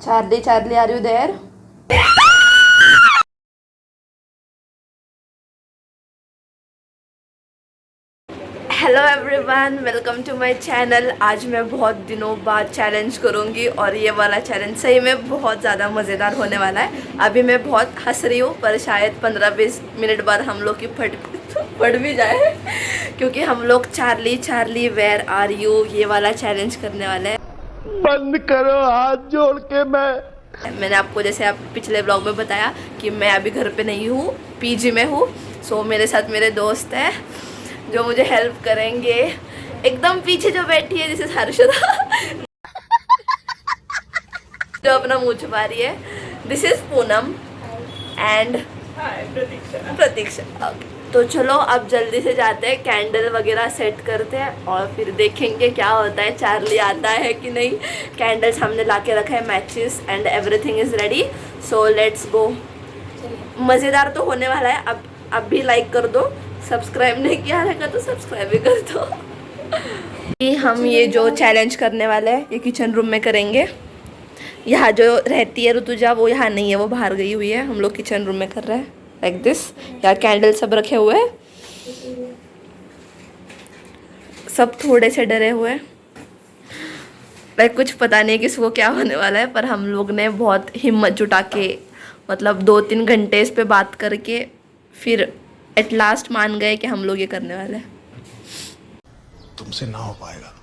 Charlie, Charlie, are you there? Hello everyone, welcome to my channel. आज मैं बहुत दिनों बाद चैलेंज करूंगी और ये वाला चैलेंज सही में बहुत ज़्यादा मज़ेदार होने वाला है। अभी मैं बहुत हंस रही हूँ पर शायद 15-20 मिनट बाद हम लोग की फट भी जाए क्योंकि हम लोग Charlie Charlie where are you ये वाला चैलेंज करने वाले हैं। बंद करो हाथ जोड़ के। मैंने आपको जैसे आप पिछले ब्लॉग में बताया कि मैं अभी घर पे नहीं हूँ, पीजी में हूँ। सो मेरे साथ मेरे दोस्त हैं जो मुझे हेल्प करेंगे। एकदम पीछे जो बैठी है जिसे हर्षदा जो अपना मुंह छुपा रही है। दिस इज पूनम एंड प्रतीक्षा। तो चलो अब जल्दी से जाते हैं, कैंडल वगैरह सेट करते हैं और फिर देखेंगे क्या होता है, चार्ली आता है कि नहीं। कैंडल्स हमने ला के रखा है, matches and everything is ready. So let's go. मज़ेदार तो होने वाला है। अब भी लाइक कर दो, सब्सक्राइब नहीं किया रहेगा तो सब्सक्राइब भी कर दो। हम ये जो चैलेंज करने वाले हैं ये किचन रूम में करेंगे। यहाँ जो रहती है ऋतुजा वो यहाँ नहीं है, वो बाहर गई हुई है। हम लोग किचन रूम में कर रहे हैं लाइक दिस। यार कैंडल सब रखे हुए हैं, सब थोड़े से डरे हुए हैं। लाइक कुछ पता नहीं किसको क्या होने वाला है, पर हम लोग ने बहुत हिम्मत जुटा के मतलब 2-3 घंटे इस पे बात करके फिर एट लास्ट मान गए कि हम लोग ये करने वाले हैं। तुमसे ना हो पाएगा।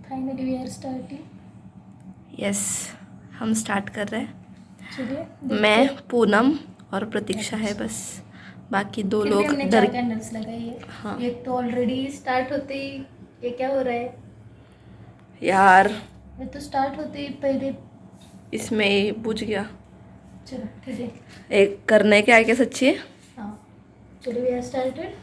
Finally we are starting. Yes, हम स्टार्ट कर रहे हैं। चलिए मैं, पूनम और प्रतीक्षा है बस, बाकी 2 लोग हमने डर। 4 कैंडल्स लगाई है। हाँ। ये तो ऑलरेडी स्टार्ट होते ही ये क्या हो रहा है यार ये तो स्टार्ट होते ही पहले। इसमें ही बुझ गया। चलो ठीक है। एक करने के आगे सच्ची। हाँ चलो we are started.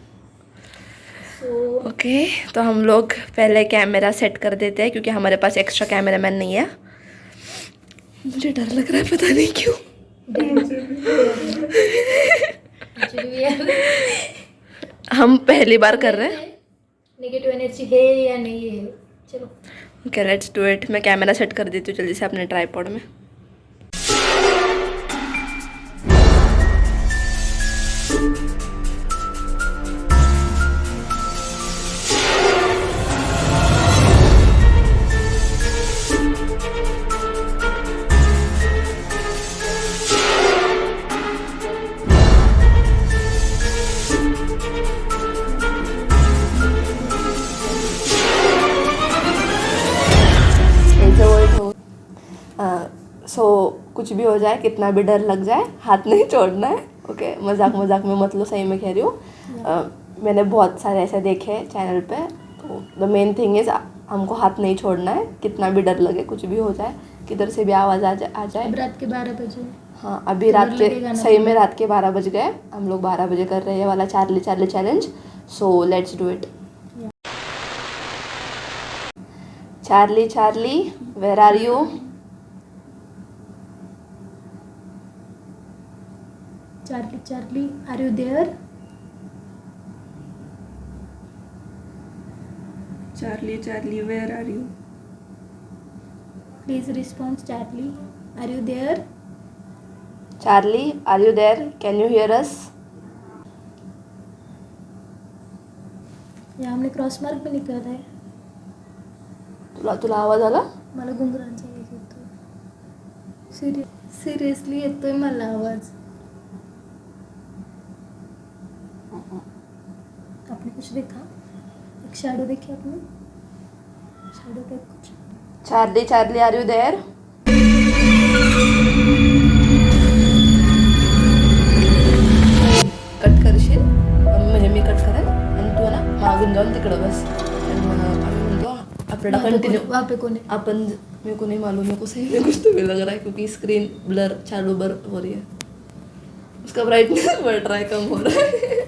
So okay, तो हम लोग पहले कैमरा सेट कर देते हैं क्योंकि हमारे पास एक्स्ट्रा कैमरामैन नहीं है। मुझे डर लग रहा है, पता नहीं क्यों। हम पहली बार कर रहे हैं। नेगेटिव एनर्जी है या नहीं है। चलो ओके लेट्स डू इट। मैं कैमरा सेट कर देती हूँ जल्दी से अपने ट्राइपॉड में। सो कुछ भी हो जाए, कितना भी डर लग जाए, हाथ नहीं छोड़ना है। ओके मजाक मजाक में मत लो, सही में कह रही हूँ। मैंने बहुत सारे ऐसे देखे हैं चैनल पे। तो द मेन थिंग इज़ हमको हाथ नहीं छोड़ना है, कितना भी डर लगे, कुछ भी हो जाए, किधर से भी आवाज़ आ जाए। रात के 12 बजे। हाँ अभी रात के सही में रात के 12 बज गए। हम लोग 12 बजे कर रहे हैं वाला Charlie Charlie challenge. So let's do it. Charlie Charlie where are you? Charlie Charlie are you there? Charlie Charlie where are you? Please response Charlie are you there? Charlie are you there? Can you hear us? या हमने cross mark भी निकाला है। तुला आवाज आला? मला घुंगरांचा आवाज येतोय। सिरियसली येतोय मला आवाज। आपने कुछ देखा? एक शैडो देखी आपने? शैडो टाइप कुछ? Charlie Charlie are you there? Cut करशील म्हणजे मी कट करेन आणि तू ना मागून जाऊन तिकडं बस आणि मग आम्ही म्हणतो आपल्याला कंटिन्यू। वहाँ पे कौन है? अपन मेरे को नहीं मालूम, मेरे को सही में कुछ तो भी लग रहा है क्योंकि स्क्रीन ब्लर चालू बर हो रही है, उसका ब्राइटनेस बढ़ रहा है, कम हो रहा है।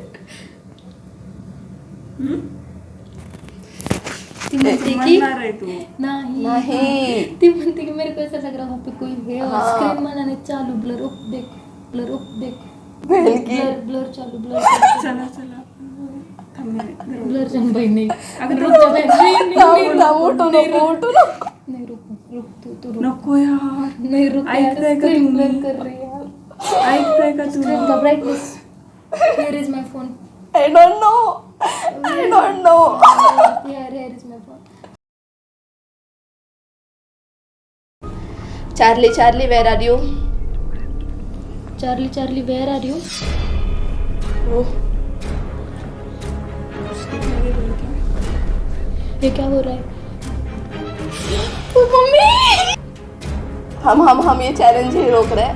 ती म्हणते की म्हणणार आहे तू. नाही नहीं ती म्हणते की मेरे को ऐसा लग रहा वहाँ पे कोई है और हाँ। स्क्रीन बनाने चालू ब्लर देख बहन की ब्लर ब्लर चालू ब्लर चला चला थांब मी. ब्लर जन भाई नहीं अगं रुक जा बहन उठो नको नहीं रुक तू रुक नको यार. नहीं रुक यार ऐकताय का स्क्रीन तुम्ही? ब्लर कर रही है यार ऐकताय का तू? स्क्रीन का brightness here is my phone I don't know here is my phone Charlie where are you? Charlie where are you Oh, ये क्या हो रहा है मम्मी हम ये चैलेंज ही रोक रहे हैं.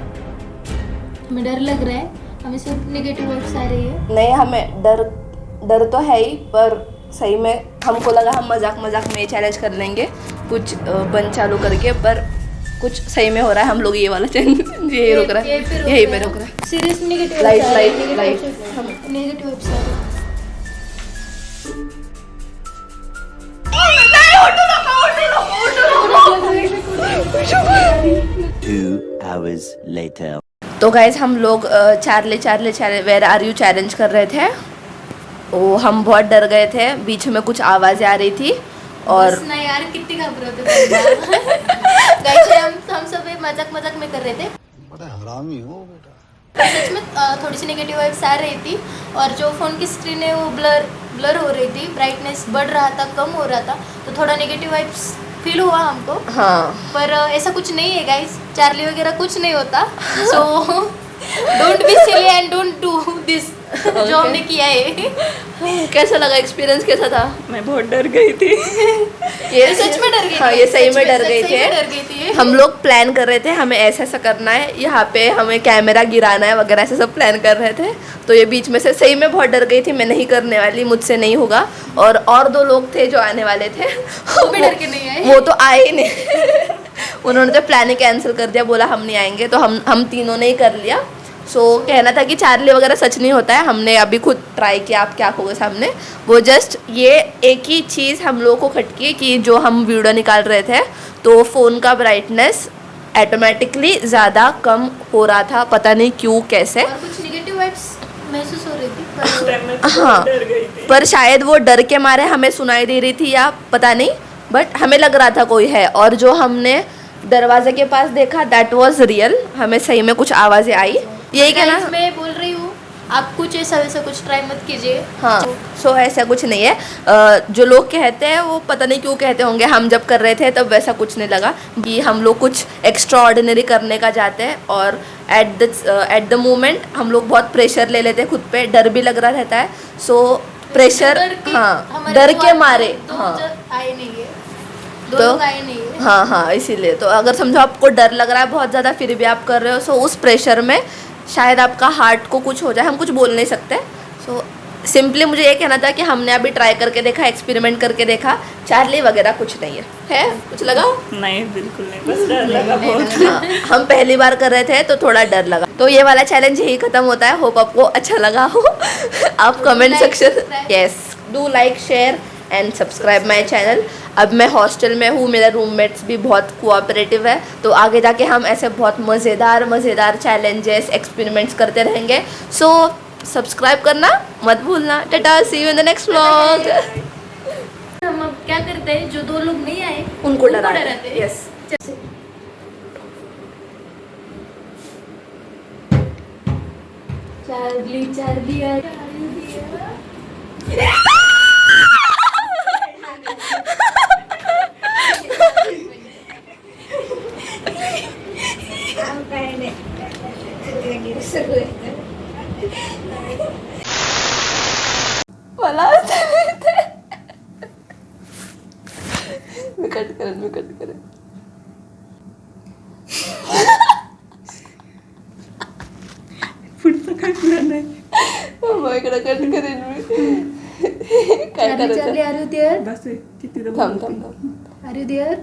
हमें डर लग रहा है हमें सिर्फ नेगेटिव वर्ड्स आ रही है नहीं, हमें डर तो है ही, पर सही में हमको लगा हम मजाक में ये चैलेंज कर लेंगे कुछ बंद चालू करके, पर कुछ सही में हो रहा है. हम लोग ये वाला चैलेंज यही रोक रहा है, यहीं पे रोक रहा है. Seriously negative light negative words आ रहे हैं 2 hours later. तो गाइज हम लोग Charlie where are you challenge कर रहे थे. ओ हम बहुत डर गए थे, बीच में कुछ आवाज़ें आ रही थी और बस ना यार कितनी घबराते गाइस हम सब मजाक में कर रहे थे बड़ा हरामी हो बेटा. सच में थोड़ी सी नेगेटिव वाइब्स आ रही थी और जो फ़ोन की स्क्रीन है वो ब्लर हो रही थी, ब्राइटनेस बढ़ रहा था, कम हो रहा था, तो थोड़ा नेगेटिव वाइब्स फील हुआ हमको. हाँ, पर ऐसा कुछ नहीं है गाइस, चार्ली वगैरह कुछ नहीं होता. So don't be silly and don't do this जो हमने किया है. कैसा लगा, एक्सपीरियंस कैसा था? मैं बहुत डर गई थी. ये सच में डर गई हाँ, थी. ये सही सच में डर सच गए सही में डर गई थे. थी. हम लोग प्लान कर रहे थे हमें ऐसा करना है, यहाँ पे हमें कैमरा गिराना है वगैरह, ऐसे सब प्लान कर रहे थे. तो ये बीच में से सही में बहुत डर गई थी, मैं नहीं करने वाली, मुझसे नहीं होगा. और दो लोग थे जो आने वाले थे, वो भी डर के नहीं आए. वो तो आए ही नहीं. उन्होंने तो प्लान ही कैंसिल कर दिया, बोला हम नहीं आएंगे. तो हम तीनों ने ही कर लिया. सो कहना था कि चार्ली वगैरह सच नहीं होता है, हमने अभी खुद ट्राई किया आपके आंखों के सामने. वो जस्ट ये एक ही चीज़ हम लोगों को खटकी कि जो हम वीडियो निकाल रहे थे तो फ़ोन का ब्राइटनेस ऑटोमेटिकली ज़्यादा कम हो रहा था, पता नहीं क्यों कैसे. और कुछ नेगेटिव वाइब्स महसूस हो रही थी पर मैं तो हाँ, डर गई थी. पर शायद वो डर के मारे हमें सुनाई दे रही थी या पता नहीं, बट हमें लग रहा था कोई है. और जो हमने दरवाजे के पास देखा दैट वाज रियल, हमें सही में कुछ आवाज़ें आई. यही कहना. Guys, मैं बोल रही हूँ आप कुछ ऐसा वैसा कुछ ट्राई मत कीजिए. हाँ, सो ऐसा कुछ नहीं है. जो लोग कहते हैं वो पता नहीं क्यों कहते होंगे, हम जब कर रहे थे तब वैसा कुछ नहीं लगा कि हम लोग कुछ एक्स्ट्रा ऑर्डिनरी करने का जाते हैं. और एट द मोमेंट हम लोग बहुत प्रेशर ले लेते हैं खुद पे, डर भी लग रहा रहता है. सो प्रेशर, हाँ, डर के मारे. हाँ, आए नहीं है, दो तो लोग आए नहीं है. हाँ, इसीलिए. तो अगर समझो आपको डर लग रहा है बहुत ज़्यादा फिर भी आप कर रहे हो, सो उस प्रेशर में शायद आपका हार्ट को कुछ हो जाए, हम कुछ बोल नहीं सकते. सो सिंपली मुझे ये कहना था कि हमने अभी ट्राई करके देखा, एक्सपेरिमेंट करके देखा. चार्ली वगैरह कुछ नहीं है कुछ लगा? नहीं बिल्कुल नहीं, बस डर लगा बहुत. हाँ, हम पहली बार कर रहे थे तो थोड़ा डर लगा. तो ये वाला चैलेंज यही खत्म होता है. होप आपको अच्छा लगा हो. आप comment section, yes, do like, share and subscribe my channel. अब मैं हॉस्टल में हूँ, मेरे रूममेट्स भी बहुत कोऑपरेटिव है, तो आगे जाके हम ऐसे बहुत मज़ेदार चैलेंजेस, एक्सपेरिमेंट्स करते रहेंगे. सो सब्सक्राइब करना मत भूलना. Tata, see you in the next vlog. हम अब क्या करते हैं, जो दो लोग नहीं आए उनको डराते हैं. यस. चार्ली मला मी कट करेन. पुढचं काय प्लॅन आहे? इकडे कट करेन मी. काय चार्ली करायचं? आर यू देअर बस आहे, किती तर थांब. आर यू देअर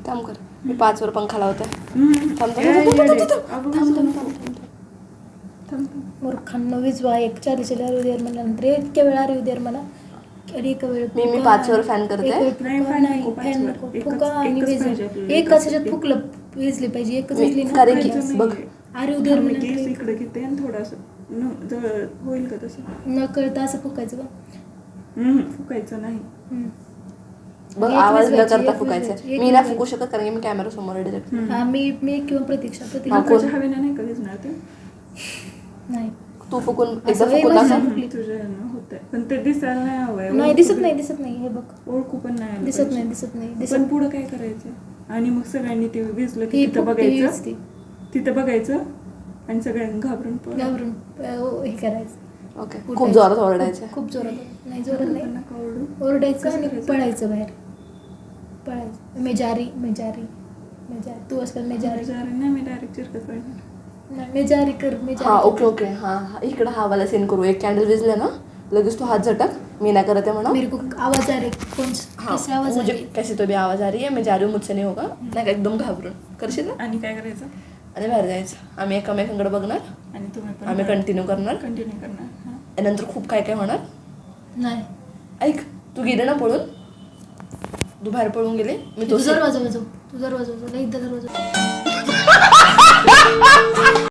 काम कर, मी 5 वर पंखा लावते. हम्म. थांब. ये, ये, ये. अगं, थांब. मूर्खांनो विजवा एक चालीच्या उद्या म्हणा नंतर इतक्या वेळा उद्या म्हणा अरे एका वेळ मी 5 वर फॅन करते. नाही, fan नाही नको, फॅन पाचवर. नको एकच- फुगा आणि एकच विजवा पाहिजे आपल्याला. एक एकच ह्याच्यात फुकलं विजली पाहिजे एकच विजली ना कारण की नाही. बघ अरे उद्या मी म्हणा केस इकडे घेते आणि थोडंसं जवळ होईल का तसं न कळता असं फुकायचं का फुकायचं नाही. बघ एक आवाज न विजवायची, करता एक फुकायचं. विजवायची, एक मी नाही विजवायची. फुकू शकत कारण की मी कॅमेरा समोर डिरेक्ट. हा मी किंवा प्रतीक्षा हा, कोण? लोकांच्या हवेने नाही का विजणार ते नाही तू फुकून एकदा असं फुकून वेगळं दाखव. फुकली. तुझ्यानं होतंय पण ते दिसायला नाही हवंय. नाही दिसत नाही हे बघ ओळखू पण नाही आलं दिसत पाहिजे. नाही दिसत नाही पण दिसत पुढं काय करायचं आणि मग सगळ्यांनी ते विजलं की ती तिथं फुकती बघायचं विजती. तिथं बघायचं आणि सगळ्यांनी घाबरून पळायचं. घाबरून हे करायचं ओके खूप उठायचं. जोरात ओरडायचं. खूप जोरात नाही जोरात नाही नका ओरडू. ओरडायचं कसं आणि करायचं? पळायचं बाहेर पळायचं मेजारी मेजारी मेजारी तू असलं मेजारी नाही मी डायरेक्ट चिरकत पाहिजे. नाही, मेजारी कर हा मेजारी ओके ओके हा इकडं हा वाला सीन करू. एक कॅन्डल विजलं ना लगेच तू हात झटक. मी नाही करत आहे म्हणा. मेरे को आवाज आ रहा है कौन हाँ कैसे आवाज आ मुझे रही है? कैसे तो भी आवाज आ रही है मैं जा रही हूँ मुझसे नहीं होगा. नाही का एकदम घाबरून करशील ना आणि काय करायचं आणि बाहेर जायचं. आम्ही एकमेकांकडे बघणार. आणि तुम्ही पण आम्ही कंटिन्यू करणार कंटिन्यू करणार. हा. आणि नंतर खूप काय काय होणार. नाही ऐक तू गेले ना पळून तू बाहेर पळून गेले मी तू तो दरवाजा वाजव तू दरवाजा वाजव एकदा दरवाजा